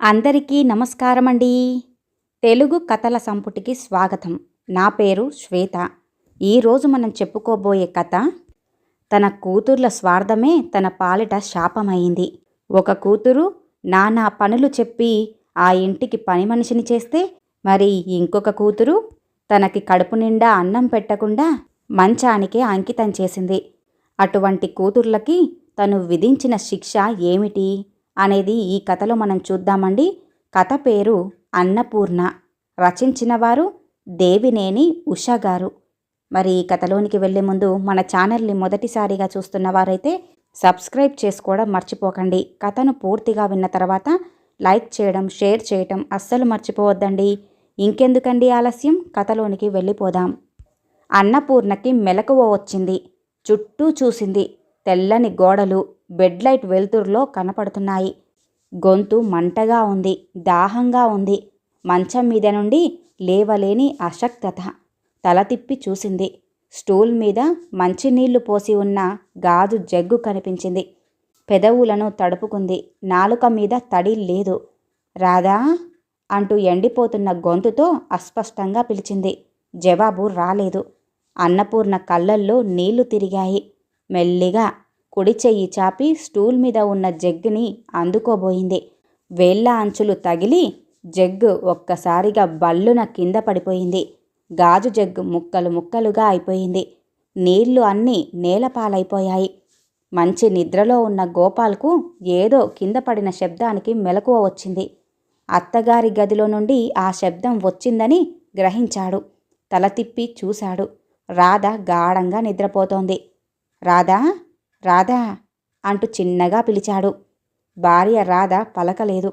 అందరికీ నమస్కారమండి. తెలుగు కథల సంపుటికి స్వాగతం. నా పేరు శ్వేత. ఈరోజు మనం చెప్పుకోబోయే కథ తన కూతుర్ల స్వార్థమే తన పాలిట శాపమైంది. ఒక కూతురు నానా పనులు చెప్పి ఆ ఇంటికి పని మనిషిని చేస్తే, మరి ఇంకొక కూతురు తనకి కడుపు నిండా అన్నం పెట్టకుండా మంచానికే అంకితం చేసింది. అటువంటి కూతుర్లకి తను విధించిన శిక్ష ఏమిటి అనేది ఈ కథలో మనం చూద్దామండి. కథ పేరు అన్నపూర్ణ. రచించిన వారు దేవినేని ఉష గారు. మరి ఈ కథలోనికి వెళ్ళే ముందు మన ఛానల్ని మొదటిసారిగా చూస్తున్న వారైతే సబ్స్క్రైబ్ చేసుకోవడం మర్చిపోకండి. కథను పూర్తిగా విన్న తర్వాత లైక్ చేయడం, షేర్ చేయడం అస్సలు మర్చిపోవద్దండి. ఇంకెందుకండి ఆలస్యం, కథలోనికి వెళ్ళిపోదాం. అన్నపూర్ణకి మెలకువ వచ్చింది. చుట్టూ చూసింది. తెల్లని గోడలు బెడ్ లైట్ వెలుతురులో కనపడుతున్నాయి. గొంతు మంటగా ఉంది, దాహంగా ఉంది. మంచం మీద నుండి లేవలేని అశక్తత. తల తిప్పి చూసింది. స్టూల్ మీద మంచినీళ్లు పోసి ఉన్న గాజు జగ్గు కనిపించింది. పెదవులను తడుపుకుంది. నాలుక మీద తడి లేదు. రాధా అంటూ ఎండిపోతున్న గొంతుతో అస్పష్టంగా పిలిచింది. జవాబు రాలేదు. అన్నపూర్ణ కళ్ళల్లో నీళ్లు తిరిగాయి. మెల్లిగా కుడి చెయ్యి చాపి స్టూల్ మీద ఉన్న జగ్గుని అందుకోబోయింది. వేళ్ల అంచులు తగిలి జగ్గు ఒక్కసారిగా బల్లున కింద పడిపోయింది. గాజు జగ్గు ముక్కలు ముక్కలుగా అయిపోయింది. నీళ్లు అన్నీ నేలపాలైపోయాయి. మంచి నిద్రలో ఉన్న గోపాల్కు ఏదో కింద పడిన శబ్దానికి మెలకువ వచ్చింది. అత్తగారి గదిలో నుండి ఆ శబ్దం వచ్చిందని గ్రహించాడు. తల తిప్పి చూశాడు. రాధ గాఢంగా నిద్రపోతోంది. రాధా, రాధా అంటూ చిన్నగా పిలిచాడు. భార్య రాధ పలకలేదు.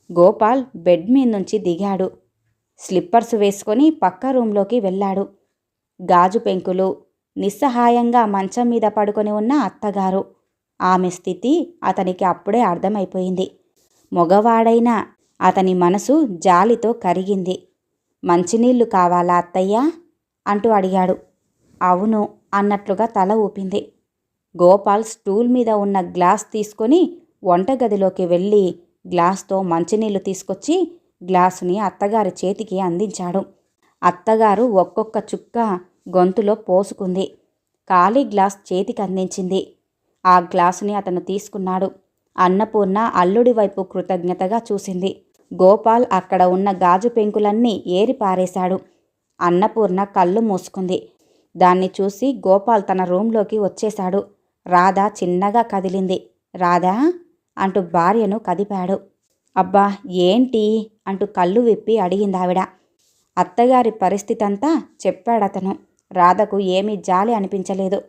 గోపాల్ బెడ్ మీద నుంచి దిగాడు. స్లిప్పర్స్ వేసుకొని పక్క రూంలోకి వెళ్ళాడు. గాజు పెంకులు, నిస్సహాయంగా మంచం మీద పడుకొని ఉన్న అత్తగారు. ఆమె స్థితి అతనికి అప్పుడే అర్థమైపోయింది. మగవాడైనా అతని మనసు జాలితో కరిగింది. మంచినీళ్లు కావాలా అత్తయ్యా అంటూ అడిగాడు. అవును అన్నట్లుగా తల ఊపింది. గోపాల్ స్టూల్ మీద ఉన్న గ్లాస్ తీసుకొని వంటగదిలోకి వెళ్ళి గ్లాస్తో మంచినీళ్లు తీసుకొచ్చి గ్లాసుని అత్తగారి చేతికి అందించాడు. అత్తగారు ఒక్కొక్క చుక్క గొంతులో పోసుకుంది. ఖాళీ గ్లాస్ చేతికి అందించింది. ఆ గ్లాసుని అతను తీసుకున్నాడు. అన్నపూర్ణ అల్లుడి వైపు కృతజ్ఞతగా చూసింది. గోపాల్ అక్కడ ఉన్న గాజు పెంకులన్నీ ఏరి పారేశాడు. అన్నపూర్ణ కళ్ళు మూసుకుంది. దాన్ని చూసి గోపాల్ తన రూంలోకి వచ్చేశాడు. రాధ చిన్నగా కదిలింది. రాధా అంటూ భార్యను కదిపాడు. అబ్బా ఏంటి అంటూ కళ్ళు విప్పి అడిగిందావిడ. అత్తగారి పరిస్థితంతా చెప్పాడతను. రాధకు ఏమీ జాలి అనిపించలేదు.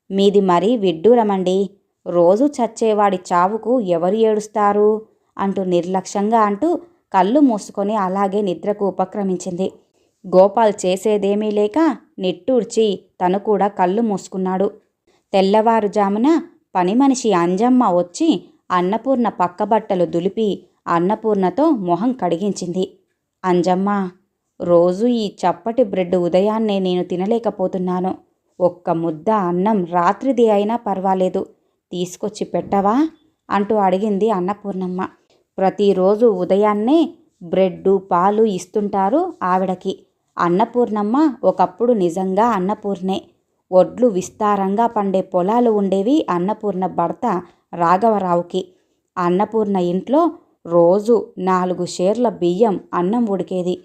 మీది మరీ విడ్డూరమండి. రోజు చచ్చేవాడి చావుకు ఎవరు ఏడుస్తారు అంటూ నిర్లక్ష్యంగా అంటూ కళ్ళు మూసుకొని అలాగే నిద్రకు ఉపక్రమించింది. గోపాల్ చేసేదేమీ లేక నిట్టూర్చి తను కూడా కళ్ళు మూసుకున్నాడు. తెల్లవారుజామున పని మనిషి అంజమ్మ వచ్చి అన్నపూర్ణ పక్కబట్టలు దులిపి అన్నపూర్ణతో మొహం కడిగించింది. అంజమ్మ, రోజు ఈ చప్పటి బ్రెడ్ ఉదయాన్నే నేను తినలేకపోతున్నాను. ఒక్క ముద్ద అన్నం రాత్రిది అయినా పర్వాలేదు, తీసుకొచ్చి పెట్టవా అంటూ అడిగింది అన్నపూర్ణమ్మ. ప్రతిరోజు ఉదయాన్నే బ్రెడ్డు పాలు ఇస్తుంటారు ఆవిడకి. అన్నపూర్ణమ్మ ఒకప్పుడు నిజంగా అన్నపూర్ణే. ఒడ్లు విస్తారంగా పండే పొలాలు ఉండేవి అన్నపూర్ణ భర్త రాఘవరావుకి. అన్నపూర్ణ ఇంట్లో రోజు 4 షేర్ల బియ్యం అన్నం ఉడికేది.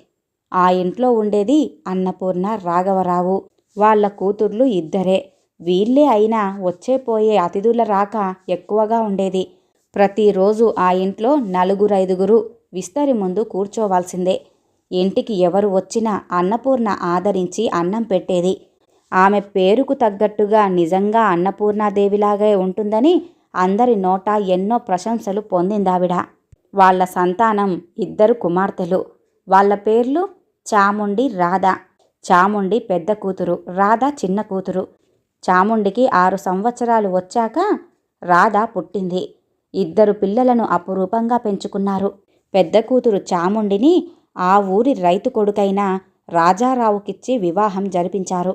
ఆ ఇంట్లో ఉండేది అన్నపూర్ణ, రాఘవరావు. వాళ్ళ కూతుర్లు 2. వీళ్ళే అయినా వచ్చేపోయే అతిథుల రాక ఎక్కువగా ఉండేది. ప్రతిరోజు ఆ ఇంట్లో 4-5 విస్తరి ముందు కూర్చోవాల్సిందే. ఇంటికి ఎవరు వచ్చినా అన్నపూర్ణ ఆదరించి అన్నం పెట్టేది. ఆమె పేరుకు తగ్గట్టుగా నిజంగా అన్నపూర్ణాదేవిలాగే ఉంటుందని అందరి నోట ఎన్నో ప్రశంసలు పొందిందావిడ. వాళ్ళ సంతానం 2 కుమార్తెలు. వాళ్ళ పేర్లు చాముండి, రాధ. చాముండి పెద్ద కూతురు, రాధ చిన్న కూతురు. చాముండికి 6 సంవత్సరాలు వచ్చాక రాధ పుట్టింది. 2 పిల్లలను అపురూపంగా పెంచుకున్నారు. పెద్ద కూతురు చాముండిని ఆ ఊరి రైతు కొడుకైన రాజారావుకిచ్చి వివాహం జరిపించారు.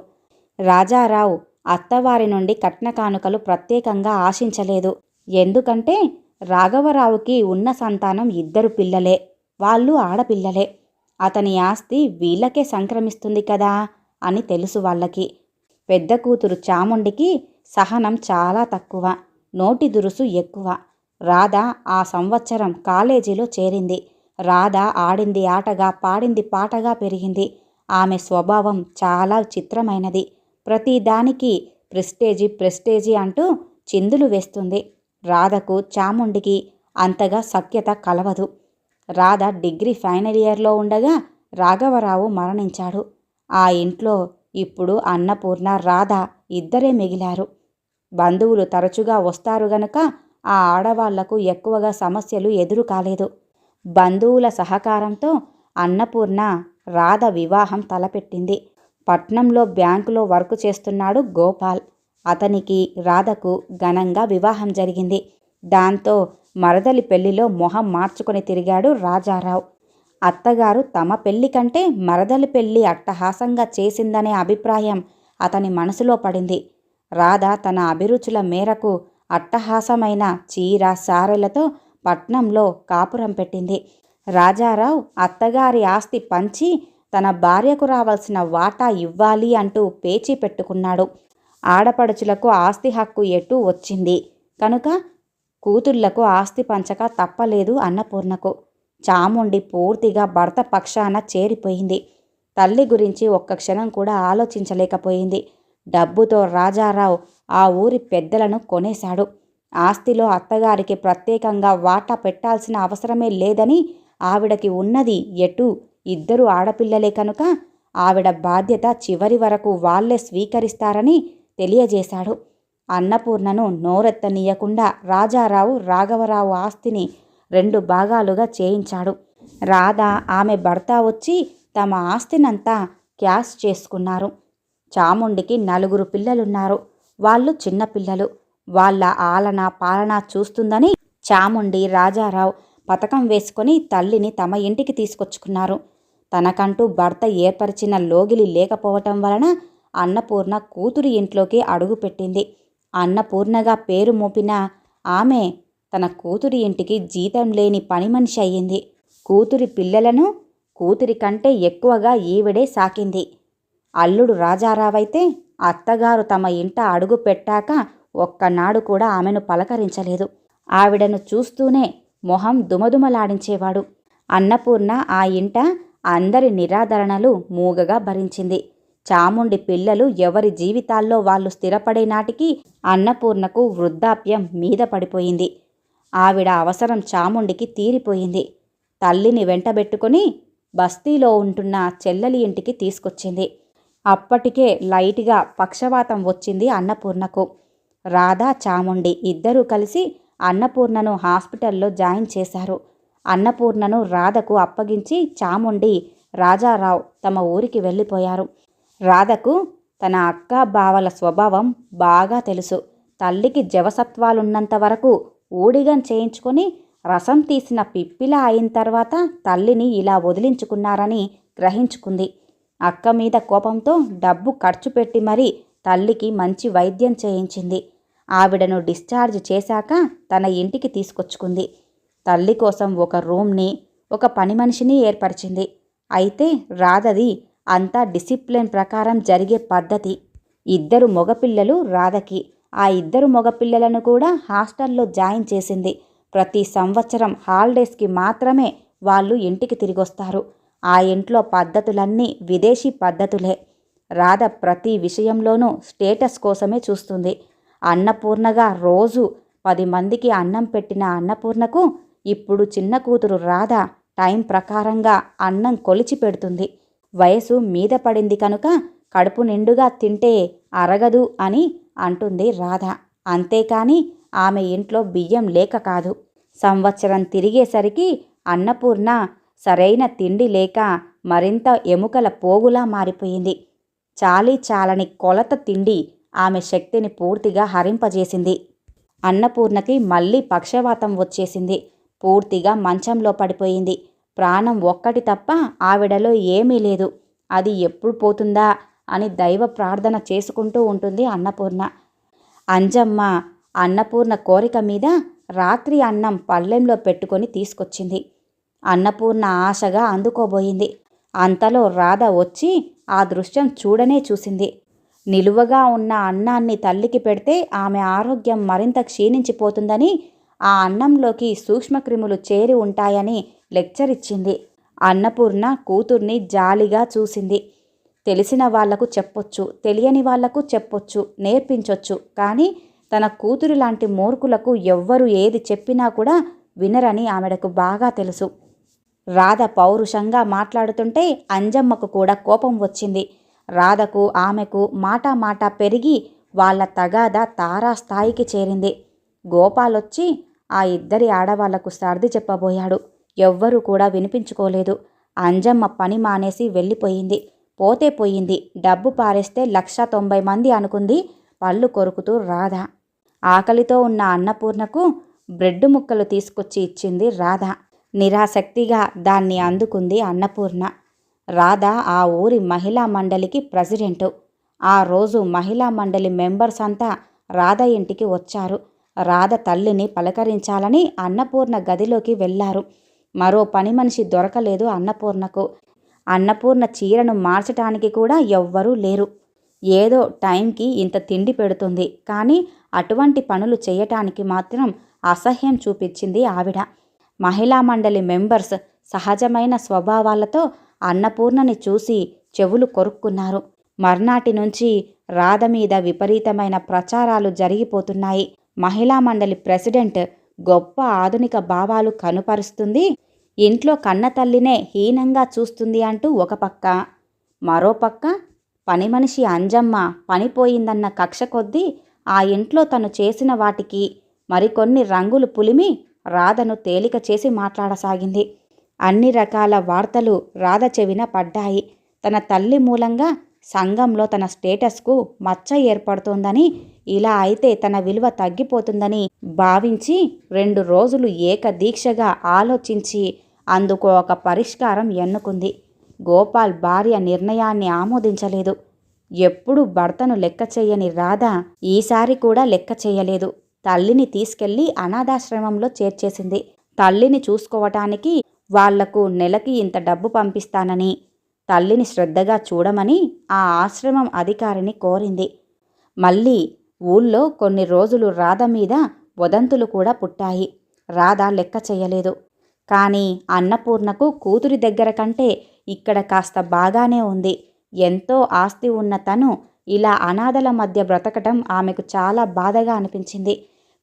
రాజారావు అత్తవారి నుండి కట్న కానుకలు ప్రత్యేకంగా ఆశించలేదు. ఎందుకంటే రాఘవరావుకి ఉన్న సంతానం 2 పిల్లలే. వాళ్ళు ఆడపిల్లలే. అతని ఆస్తి వీళ్ళకే సంక్రమిస్తుంది కదా అని తెలుసు వాళ్ళకి. పెద్ద కూతురు చాముండికి సహనం చాలా తక్కువ, నోటి దురుసు ఎక్కువ. రాధ ఆ సంవత్సరం కాలేజీలో చేరింది. రాధ ఆడింది ఆటగా, పాడింది పాటగా పెరిగింది. ఆమె స్వభావం చాలా చిత్రమైనది. ప్రతిదానికి ప్రెస్టేజీ అంటూ చిందులు వేస్తుంది. రాధకు చాముండికి అంతగా సఖ్యత కలవదు. రాధ డిగ్రీ ఫైనల్ ఇయర్లో ఉండగా రాఘవరావు మరణించాడు. ఆ ఇంట్లో ఇప్పుడు అన్నపూర్ణ, రాధ ఇద్దరే మిగిలారు. బంధువులు తరచుగా వస్తారు గనుక ఆ ఆడవాళ్లకు ఎక్కువగా సమస్యలు ఎదురు కాలేదు. బంధువుల సహకారంతో అన్నపూర్ణ రాధ వివాహం తలపెట్టింది. పట్నంలో బ్యాంకులో వర్క్ చేస్తున్నాడు గోపాల్. అతనికి రాధకు ఘనంగా వివాహం జరిగింది. దాంతో మరదలి పెళ్లిలో మొహం మార్చుకొని తిరిగాడు రాజారావు. అత్తగారు తమ పెళ్లి కంటే మరదలి పెళ్లి అట్టహాసంగా చేసిందనే అభిప్రాయం అతని మనసులో పడింది. రాధ తన అభిరుచుల మేరకు అట్టహాసమైన చీర సారెలతో పట్నంలో కాపురం పెట్టింది. రాజారావు అత్తగారి ఆస్తి పంచి తన భార్యకు రావాల్సిన వాటా ఇవ్వాలి అంటూ పేచీ పెట్టుకున్నాడు. ఆడపడుచులకు ఆస్తి హక్కు ఎటూ వచ్చింది కనుక కూతుళ్లకు ఆస్తి పంచక తప్పలేదు అన్నపూర్ణకు. చాముండి పూర్తిగా భర్త పక్షాన చేరిపోయింది. తల్లి గురించి ఒక్క క్షణం కూడా ఆలోచించలేకపోయింది. డబ్బుతో రాజారావు ఆ ఊరి పెద్దలను కొనేశాడు. ఆస్తిలో అత్తగారికి ప్రత్యేకంగా వాటా పెట్టాల్సిన అవసరమే లేదని, ఆవిడకి ఉన్నది ఎటు 2 ఆడపిల్లలే కనుక ఆవిడ బాధ్యత చివరి వరకు వాళ్లే స్వీకరిస్తారని తెలియజేశాడు. అన్నపూర్ణను నోరెత్తనీయకుండా రాజారావు రాఘవరావు ఆస్తిని 2 భాగాలుగా చేయించాడు. రాధ ఆమె భర్త వచ్చి తమ ఆస్తినంతా క్యాష్ చేసుకున్నారు. చాముండికి 4 పిల్లలున్నారు. వాళ్ళు చిన్నపిల్లలు. వాళ్ళ ఆలన పాలన చూస్తుందని చాముండి, రాజారావు పథకం వేసుకొని తల్లిని తమ ఇంటికి తీసుకొచ్చుకున్నారు. తనకంటూ భర్త ఏర్పరిచిన లోగిలి లేకపోవటం వలన అన్నపూర్ణ కూతురి ఇంట్లోకి అడుగుపెట్టింది. అన్నపూర్ణగా పేరు మోపిన ఆమె తన కూతురి ఇంటికి జీతం లేని పని మనిషి అయ్యింది. కూతురి పిల్లలను కూతురి కంటే ఎక్కువగా ఈవిడే సాకింది. అల్లుడు రాజారావైతే అత్తగారు తమ ఇంట అడుగు పెట్టాక ఒక్కనాడు కూడా ఆమెను పలకరించలేదు. ఆవిడను చూస్తూనే మొహం దుమదుమలాడించేవాడు. అన్నపూర్ణ ఆ ఇంట అందరి నిరాదరణలు మూగగా భరించింది. చాముండి పిల్లలు ఎవరి జీవితాల్లో వాళ్ళు స్థిరపడే నాటికి అన్నపూర్ణకు వృద్ధాప్యం మీద పడిపోయింది. ఆవిడ అవసరం చాముండికి తీరిపోయింది. తల్లిని వెంటబెట్టుకుని బస్తీలో ఉంటున్న చెల్లెలి ఇంటికి తీసుకొచ్చింది. అప్పటికే లైట్గా పక్షవాతం వచ్చింది అన్నపూర్ణకు. రాధ, చాముండి ఇద్దరూ కలిసి అన్నపూర్ణను హాస్పిటల్లో జాయిన్ చేశారు. అన్నపూర్ణను రాధకు అప్పగించి చాముండి, రాజారావు తమ ఊరికి వెళ్ళిపోయారు. రాధకు తన అక్క బావల స్వభావం బాగా తెలుసు. తల్లికి జవసత్వాలున్నంత వరకు ఊడిగం చేయించుకొని రసం తీసిన పిప్పిలా అయిన తర్వాత తల్లిని ఇలా వదిలించుకున్నారని గ్రహించుకుంది. అక్క మీద కోపంతో డబ్బు ఖర్చు పెట్టి మరీ తల్లికి మంచి వైద్యం చేయించింది. ఆవిడను డిశ్చార్జ్ చేశాక తన ఇంటికి తీసుకొచ్చుకుంది. తల్లి కోసం ఒక రూమ్ని, ఒక పని మనిషిని ఏర్పరిచింది. అయితే రాధది అంతా డిసిప్లిన్ ప్రకారం జరిగే పద్ధతి. 2 మగపిల్లలు రాధకి. ఆ 2 మగపిల్లలను కూడా హాస్టల్లో జాయిన్ చేసింది. ప్రతి సంవత్సరం హాలిడేస్కి మాత్రమే వాళ్ళు ఇంటికి తిరిగొస్తారు. ఆ ఇంట్లో పద్ధతులన్నీ విదేశీ పద్ధతులే. రాధ ప్రతి విషయంలోనూ స్టేటస్ కోసమే చూస్తుంది. అన్నపూర్ణగా రోజు 10 మందికి అన్నం పెట్టిన అన్నపూర్ణకు ఇప్పుడు చిన్న కూతురు రాధ టైం ప్రకారంగా అన్నం కొలిచి పెడుతుంది. వయసు మీద పడింది కనుక కడుపు నిండుగా తింటే అరగదు అని అంటుంది రాధ. అంతేకాని ఆమె ఇంట్లో బియ్యం లేక కాదు. సంవత్సరం తిరిగేసరికి అన్నపూర్ణ సరైన తిండి లేక మరింత ఎముకల పోగులా మారిపోయింది. చాలని కొలత తిండి ఆమె శక్తిని పూర్తిగా హరింపజేసింది. అన్నపూర్ణకి మళ్ళీ పక్షవాతం వచ్చేసింది. పూర్తిగా మంచంలో పడిపోయింది. ప్రాణం ఒక్కటి తప్ప ఆవిడలో ఏమీ లేదు. అది ఎప్పుడు పోతుందా అని దైవ ప్రార్థన చేసుకుంటూ ఉంటుంది అన్నపూర్ణ. అంజమ్మ అన్నపూర్ణ కోరిక మీద రాత్రి అన్నం పళ్ళెంలో పెట్టుకొని తీసుకొచ్చింది. అన్నపూర్ణ ఆశగా అందుకోబోయింది. అంతలో రాధ వచ్చి ఆ దృశ్యం చూడనే చూసింది. నిలువగా ఉన్న అన్నాన్ని తల్లికి పెడితే ఆమె ఆరోగ్యం మరింత క్షీణించిపోతుందని, ఆ అన్నంలోకి సూక్ష్మక్రిములు చేరి ఉంటాయని లెక్చర్ ఇచ్చింది. అన్నపూర్ణ కూతుర్ని జాలిగా చూసింది. తెలిసిన వాళ్లకు చెప్పొచ్చు, తెలియని వాళ్లకు చెప్పొచ్చు, నేర్పించొచ్చు. కానీ తన కూతురు లాంటి మూర్ఖులకు ఎవ్వరు ఏది చెప్పినా కూడా వినరని ఆమెడకు బాగా తెలుసు. రాధ పౌరుషంగా మాట్లాడుతుంటే అంజమ్మకు కూడా కోపం వచ్చింది. రాధకు ఆమెకు మాట పెరిగి వాళ్ల తగాద తారాస్థాయికి చేరింది. గోపాలొచ్చి ఆ ఇద్దరి ఆడవాళ్లకు సర్ది చెప్పబోయాడు. ఎవ్వరూ కూడా వినిపించుకోలేదు. అంజమ్మ పని మానేసి వెళ్ళిపోయింది. పోతే పోయింది, డబ్బు పారేస్తే 190 మంది అనుకుంది పళ్ళు కొరుకుతూ రాధ. ఆకలితో ఉన్న అన్నపూర్ణకు బ్రెడ్ ముక్కలు తీసుకొచ్చి ఇచ్చింది రాధ. నిరాసక్తిగా దాన్ని అందుకుంది అన్నపూర్ణ. రాధ ఆ ఊరి మహిళా మండలికి ప్రెసిడెంటు. ఆ రోజు మహిళా మండలి మెంబర్స్ అంతా రాధ ఇంటికి వచ్చారు. రాధ తల్లిని పలకరించాలని అన్నపూర్ణ గదిలోకి వెళ్లారు. మరో పని మనిషి దొరకలేదు అన్నపూర్ణకు. అన్నపూర్ణ చీరను మార్చటానికి కూడా ఎవ్వరూ లేరు. ఏదో టైంకి ఇంత తిండి పెడుతుంది, కానీ అటువంటి పనులు చేయటానికి మాత్రం అసహ్యం చూపించింది ఆవిడ. మహిళా మండలి మెంబర్స్ సహజమైన స్వభావాలతో అన్నపూర్ణని చూసి చెవులు కొరుక్కున్నారు. మర్నాటి నుంచి రాధ మీద విపరీతమైన ప్రచారాలు జరిగిపోతున్నాయి. మహిళా మండలి ప్రెసిడెంట్ గొప్ప ఆధునిక భావాలు కనుపరుస్తుంది, ఇంట్లో కన్నతల్లినే హీనంగా చూస్తుంది అంటూ ఒక పక్క, మరోపక్క పని మనిషి అంజమ్మ పనిపోయిందన్న కక్ష కొద్దీ ఆ ఇంట్లో తను చేసిన వాటికి మరికొన్ని రంగులు పులిమి రాధను తేలిక చేసి మాట్లాడసాగింది. అన్ని రకాల వార్తలు రాధ చెవిన పడ్డాయి. తన తల్లి మూలంగా సంఘంలో తన స్టేటస్కు మచ్చ ఏర్పడుతోందని, ఇలా అయితే తన విలువ తగ్గిపోతుందని భావించి 2 రోజులు ఏకదీక్షగా ఆలోచించి అందుకు ఒక పరిష్కారం ఎన్నుకుంది. గోపాల్ భార్య నిర్ణయాన్ని ఆమోదించలేదు. ఎప్పుడు భర్తను లెక్క చేయని రాధ ఈసారి కూడా లెక్క చేయలేదు. తల్లిని తీసుకెళ్లి అనాథాశ్రమంలో చేర్చేసింది. తల్లిని చూసుకోవటానికి వాళ్లకు నెలకి ఇంత డబ్బు పంపిస్తానని, తల్లిని శ్రద్ధగా చూడమని ఆ ఆశ్రమం అధికారిని కోరింది. మళ్ళీ ఊళ్ళో కొన్ని రోజులు రాధ మీద వదంతులు కూడా పుట్టాయి. రాధ లెక్క చేయలేదు. కానీ అన్నపూర్ణకు కూతురి దగ్గర కంటే ఇక్కడ కాస్త బాగానే ఉంది. ఎంతో ఆస్తి ఉన్న తను ఇలా అనాథల మధ్య బ్రతకటం ఆమెకు చాలా బాధగా అనిపించింది.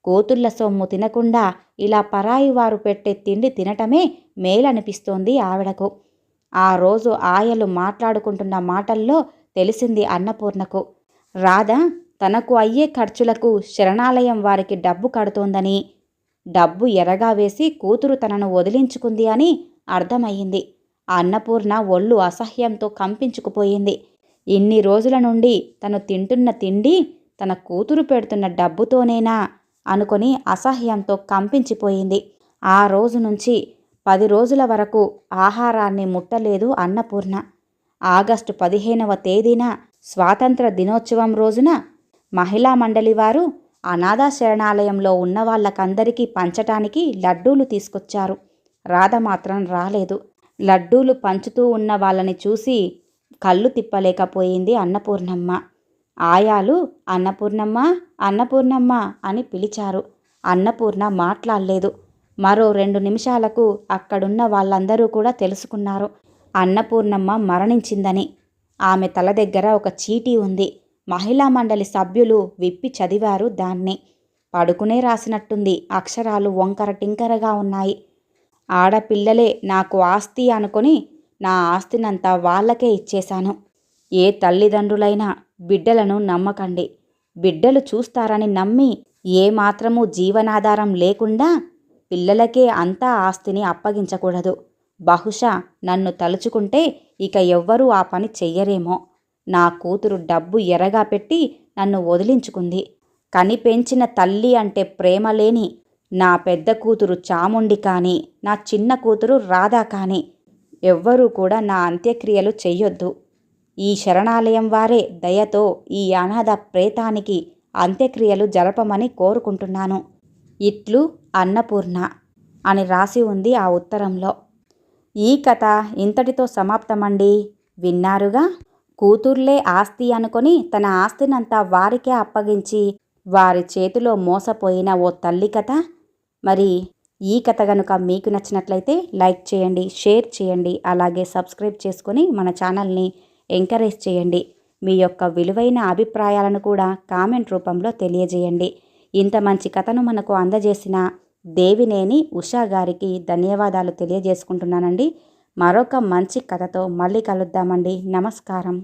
కూతుళ్ల సొమ్ము తినకుండా ఇలా పరాయి వారు పెట్టే తిండి తినటమే మేలనిపిస్తోంది ఆవిడకు. ఆ రోజు ఆయలు మాట్లాడుకుంటున్న మాటల్లో తెలిసింది అన్నపూర్ణకు. రాధ తనకు అయ్యే ఖర్చులకు శరణాలయం వారికి డబ్బు కడుతోందని, డబ్బు ఎరగా వేసి కూతురు తనను వదిలించుకుంది అని అర్థమయ్యింది. అన్నపూర్ణ ఒళ్ళు అసహ్యంతో కంపించుకుపోయింది. ఇన్ని రోజుల నుండి తను తింటున్న తిండి తన కూతురు పెడుతున్న డబ్బుతోనేనా అనుకొని అసహ్యంతో కంపించిపోయింది. ఆ రోజు నుంచి 10 రోజుల వరకు ఆహారాన్ని ముట్టలేదు అన్నపూర్ణ. ఆగస్టు 15వ తేదీన స్వాతంత్ర దినోత్సవం రోజున మహిళా మండలి వారు అనాథ శరణాలయంలో ఉన్న వాళ్ళకందరికీ పంచటానికి లడ్డూలు తీసుకొచ్చారు. రాధ మాత్రం రాలేదు. లడ్డూలు పంచుతూ ఉన్న వాళ్ళని చూసి కళ్ళు తిప్పలేకపోయింది అన్నపూర్ణమ్మ. ఆయాలు అన్నపూర్ణమ్మ అన్నపూర్ణమ్మ అని పిలిచారు. అన్నపూర్ణ మాట్లాడలేదు. మరో 2 నిమిషాలకు అక్కడున్న వాళ్ళందరూ కూడా తెలుసుకున్నారు అన్నపూర్ణమ్మ మరణించిందని. ఆమె తల దగ్గర ఒక చీటీ ఉంది. మహిళా మండలి సభ్యులు విప్పి చదివారు దాన్ని. పడుకునే రాసినట్టుంది. అక్షరాలు వంకర టింకరగా ఉన్నాయి. ఆడపిల్లలే నాకు ఆస్తి అనుకొని నా ఆస్తినంతా వాళ్ళకే ఇచ్చేశాను. ఏ తల్లిదండ్రులైనా బిడ్డలను నమ్మకండి. బిడ్డలు చూస్తారని నమ్మి ఏమాత్రమూ జీవనాధారం లేకుండా పిల్లలకే అంతా ఆస్తిని అప్పగించకూడదు. బహుశా నన్ను తలుచుకుంటే ఇక ఎవ్వరూ ఆ పని చెయ్యరేమో. నా కూతురు డబ్బు ఎరగా పెట్టి నన్ను వదిలించుకుంది. కనిపెంచిన తల్లి అంటే ప్రేమ లేని నా పెద్ద కూతురు చాముండి కానీ, నా చిన్న కూతురు రాధా కానీ ఎవ్వరూ కూడా నా అంత్యక్రియలు చెయ్యొద్దు. ఈ శరణాలయం వారే దయతో ఈ అనాథ ప్రేతానికి అంత్యక్రియలు జరపమని కోరుకుంటున్నాను. ఇట్లు అన్నపూర్ణ అని రాసి ఉంది ఆ ఉత్తరంలో. ఈ కథ ఇంతటితో సమాప్తమండి. విన్నారుగా. కూతుర్లే ఆస్తి అనుకొని తన ఆస్తినంతా వారికే అప్పగించి వారి చేతిలో మోసపోయిన ఓ తల్లి కథ. మరి ఈ కథ కనుక మీకు నచ్చినట్లయితే లైక్ చేయండి, షేర్ చేయండి, అలాగే సబ్స్క్రైబ్ చేసుకొని మన ఛానల్ని ఎంకరేజ్ చేయండి. మీ యొక్క విలువైన అభిప్రాయాలను కూడా కామెంట్ రూపంలో తెలియజేయండి. ఇంత మంచి కథను మనకు అందజేసిన దేవినేని ఉషా గారికి ధన్యవాదాలు తెలియజేసుకుంటున్నానండి. మరొక మంచి కథతో మళ్ళీ కలుద్దామండి. నమస్కారం.